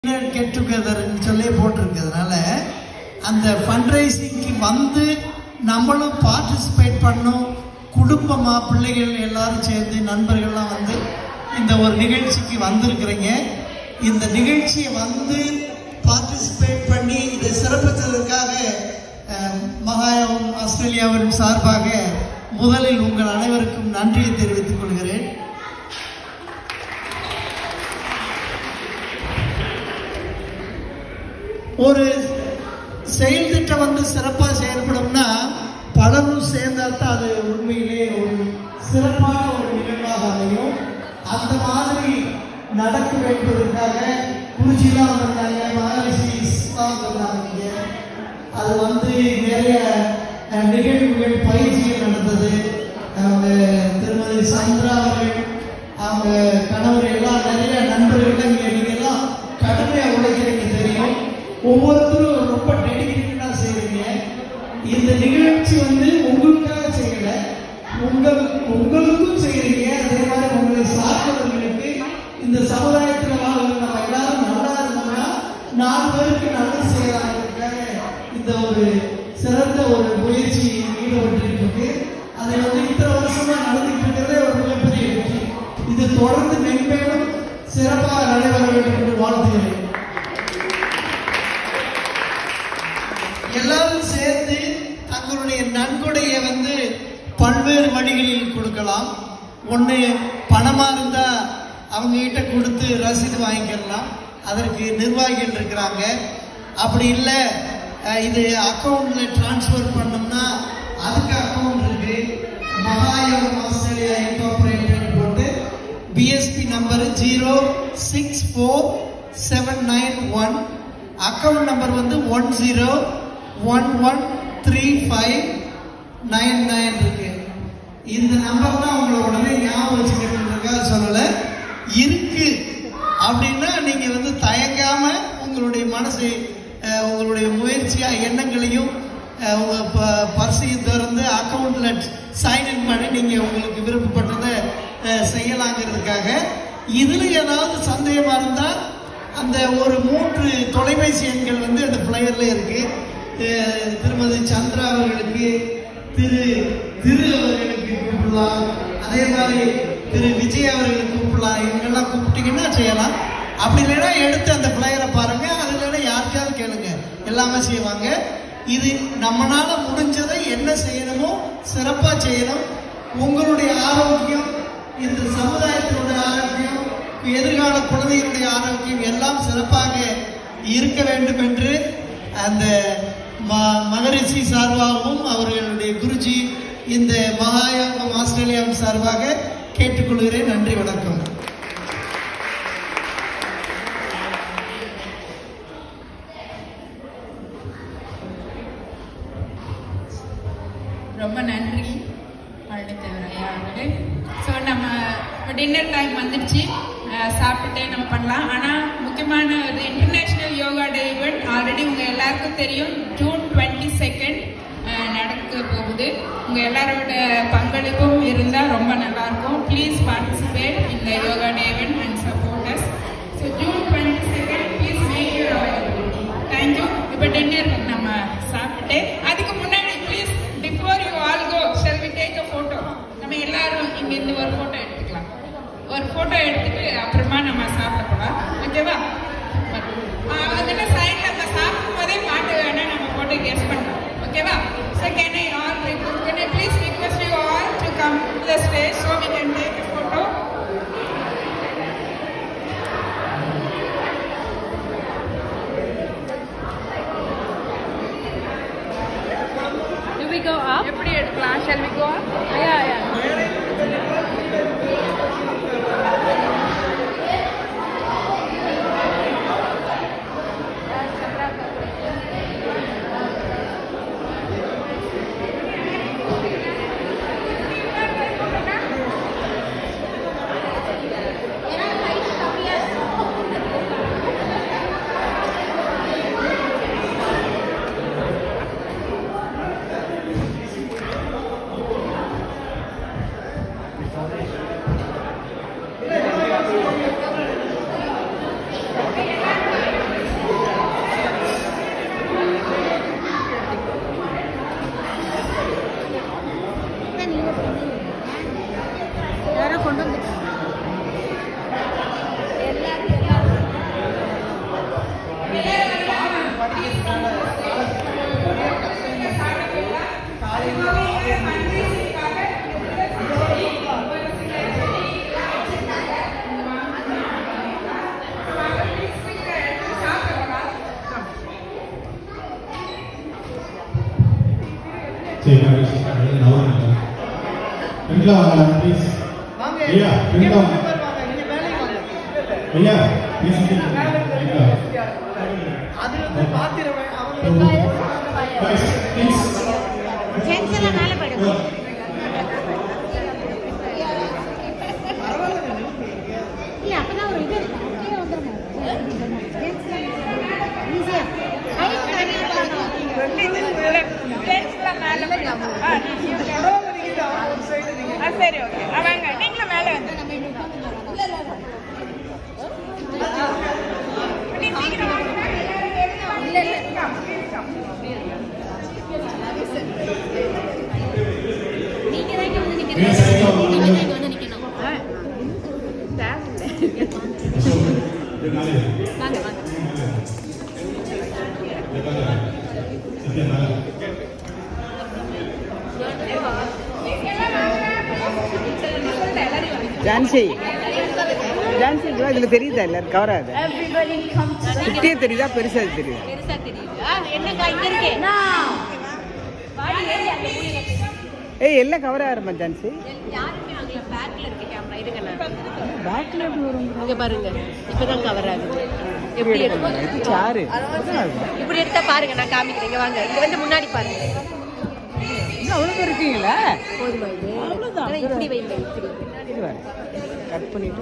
Get டுகெதர்னு சொல்லி போட்டிருக்கிறதுனால அந்த ஃபண்ட்ரைசிங்க்கு வந்து நம்மளும் பார்ட்டிசிபேட் பண்ணோம். குடும்பமாக பிள்ளைகள் எல்லாரும் சேர்ந்து நண்பர்கள்லாம் வந்து இந்த ஒரு நிகழ்ச்சிக்கு வந்திருக்கிறீங்க. இந்த நிகழ்ச்சியை வந்து பார்ட்டிசிபேட் பண்ணி இதை சிறப்பித்ததற்காக மகாயம் ஆஸ்திரேலியாவின் சார்பாக முதலில் உங்கள் அனைவருக்கும் நன்றியை தெரிவித்துக் கொள்கிறேன். ஒரு செயல் திட்டம் வந்து சிறப்பாக செயல்படும்னா பலரும் சேர்ந்தால் தான் அது உண்மையிலே ஒரு சிறப்பான ஒரு நிகழ்வாக அமையும். அந்த மாதிரி நடக்கும் என்பதற்காக குருஜிலாம் வந்தாங்க, மகாரிஷிஸ்லாம் வந்தாங்க. அது வந்து நிறைய நிகழ்வுகள் பயிற்சிகள் நடந்தது. அவங்க திருமதி சந்திரா அவர்கள் அவங்க கணவர் எல்லாம் நிறைய நண்பர்கள் நீங்கள்லாம் கடுமையாக உழைக்கிறீங்க தெரியும். ஒவ்வொருத்தரும் ரொம்ப டெடிக்கேட்டடாக செய்கிறீங்க. இந்த நிகழ்ச்சி வந்து உங்களுக்காக செய்யலை, உங்களுக்கும் செய்கிறீங்க. அதே மாதிரி உங்களை சார்ந்தவர்களுக்கு இந்த சமுதாயத்தில் வாழ்கிற நம்ம எல்லாரும் நல்லா இருந்தோம்னா 4 பேருக்கு நல்லது செய்யலாங்கிறதுக்காக இந்த ஒரு சிறந்த ஒரு முயற்சி ஈடுபட்டு இருக்கு. அதை வந்து இத்தனை வருஷமா நடந்துட்டு இருக்கிறதே ஒரு மிகப்பெரிய வெற்றி. இது தொடர்ந்து மென்மேலும் சிறப்பாக நடைபெற வேண்டும் என்று வாழ்த்துகிறேன். எல்லாரும் சேர்ந்து தங்களுடைய நன்கொடையை வந்து பல்வேறு வழிகளில் கொடுக்கலாம். ஒன்று பணமாக இருந்தால் அவங்க கிட்ட கொடுத்து ரசீது வாங்கிக்கலாம், அதற்கு நிர்வாகிகள் இருக்கிறாங்க. அப்படி இல்லை இது அக்கௌண்ட்ல டிரான்ஸ்ஃபர் பண்ணோம்னா அதுக்கு அக்கௌண்ட் இருக்கு. மகாயம் ஆஸ்திரேலியா இன்கார்பரேட்டட் போட்டு பிஎஸ்பி நம்பர் 064791 அக்கௌண்ட் நம்பர் வந்து 10113599 இருக்கு. இந்த நம்பர் தான் உங்களை உடனே ஞாபகம் வச்சுக்கிறதுக்காக சொல்லலை. இருக்கு அப்படின்னா நீங்க வந்து தயங்காம உங்களுடைய மனசை உங்களுடைய முயற்சியா எண்ணங்களையும் உங்க பர்சையும் திறந்து அக்கௌண்ட்ல சைன்இன் பண்ணி நீங்க உங்களுக்கு விருப்பப்பட்டதை செய்யலாங்கிறதுக்காக. இதுல ஏதாவது சந்தேகமா இருந்தா அந்த ஒரு 3 தொலைபேசி எண்கள் வந்து அந்த பிளேயர்ல இருக்கு. திருமதி சந்திரா அவர்களுக்கு, திரு அவர்களுக்கு கூப்பிடலாம், அதே மாதிரி திரு விஜய் அவர்களுக்கு கூப்பிடலாம். இவங்கெல்லாம் கூப்பிட்டீங்கன்னா செய்யலாம். அப்படி இல்லைன்னா எடுத்து அந்த பிளேயரை பாருங்க, அது இல்லைன்னா யாருக்காவது கேளுங்க, எல்லாமே செய்வாங்க. இது நம்மளால முடிஞ்சதை என்ன செய்யணுமோ சிறப்பாக செய்யணும். உங்களுடைய ஆரோக்கியம், இந்த சமுதாயத்தினுடைய ஆரோக்கியம், எதிர்கால குழந்தைகளுடைய ஆரோக்கியம் எல்லாம் சிறப்பாக இருக்க வேண்டும் என்று அந்த மகரிஷி சார்பாகவும் அவர்களுடைய குருஜி இந்த மகாயம் ஆஸ்திரேலியாவின் சார்பாக கேட்டுக்கொள்கிறேன். நன்றி, வணக்கம். ரொம்ப நன்றி பழனித்தேவர் ஐயா அவர்களே. ஸோ நம்ம டின்னர் டைம் வந்துடுச்சு, சாப்பிட்டுட்டே நம்ம பண்ணலாம். ஆனால் முக்கியமான ஒரு international yoga day event already உங்கள் எல்லாருக்கும் தெரியும். ஜூன் 22 நடக்க போகுது. உங்கள் எல்லாரோட பங்களிப்பும் இருந்தால் ரொம்ப நல்லாயிருக்கும். ப்ளீஸ் பார்ட்டிசிபேட் இந்த yoga day event and support us. So June 22 please make your availability. Thank you. இப்போ டின்னர் நம்ம சாப்பிட்டுட்டு அதுக்கு முன்னாடி please before you all go shall we take a photo. நம்ம எல்லாரும் இங்கேருந்து ஒரு ஃபோட்டோ எடுத்துக்கலாம். ஒரு ஃபோட்டோ எடுத்துட்டு அப்புறமா நம்ம சாப்பிட போகலாம். ஓகேவா? அதில் சைடில் நம்ம சாப்பிடும் போதே பாட்டு வேணால் நம்ம போட்டு கெஸ் பண்ணலாம். ஓகேவா? So can I please request you all to come to the stage so we can take a photo. Do we go up? எப்படி எடுக்கலாம்? Shall we go up? Yeah. சரி ஓகே அவங்க நீங்களும் மேலே வந்து ஜான்சி ஜான்சி இதுல தெரியுதா எல்லாரும் கவர் ஆகுது குட்டியே தெரியுதா பெருசா தெரியுது ஏய் எல்லாம் கவர் ஆகிறமா ஜான்சி பேக்ல எப்படி வரும் இங்க பாருங்க இப்பதான் கவர் ஆகுது எப்படி எடுக்கும் சாரு இப்படி எடுத்தா பாருங்க நான் காமிக்கிறேன் வாங்க இங்க வந்து முன்னாடி பாருங்க அவ்வளவு இருக்கீங்களா போதுமா இது அவ்வளவுதான் இப்படி வைங்க இப்படி கட் பண்ணிட்டு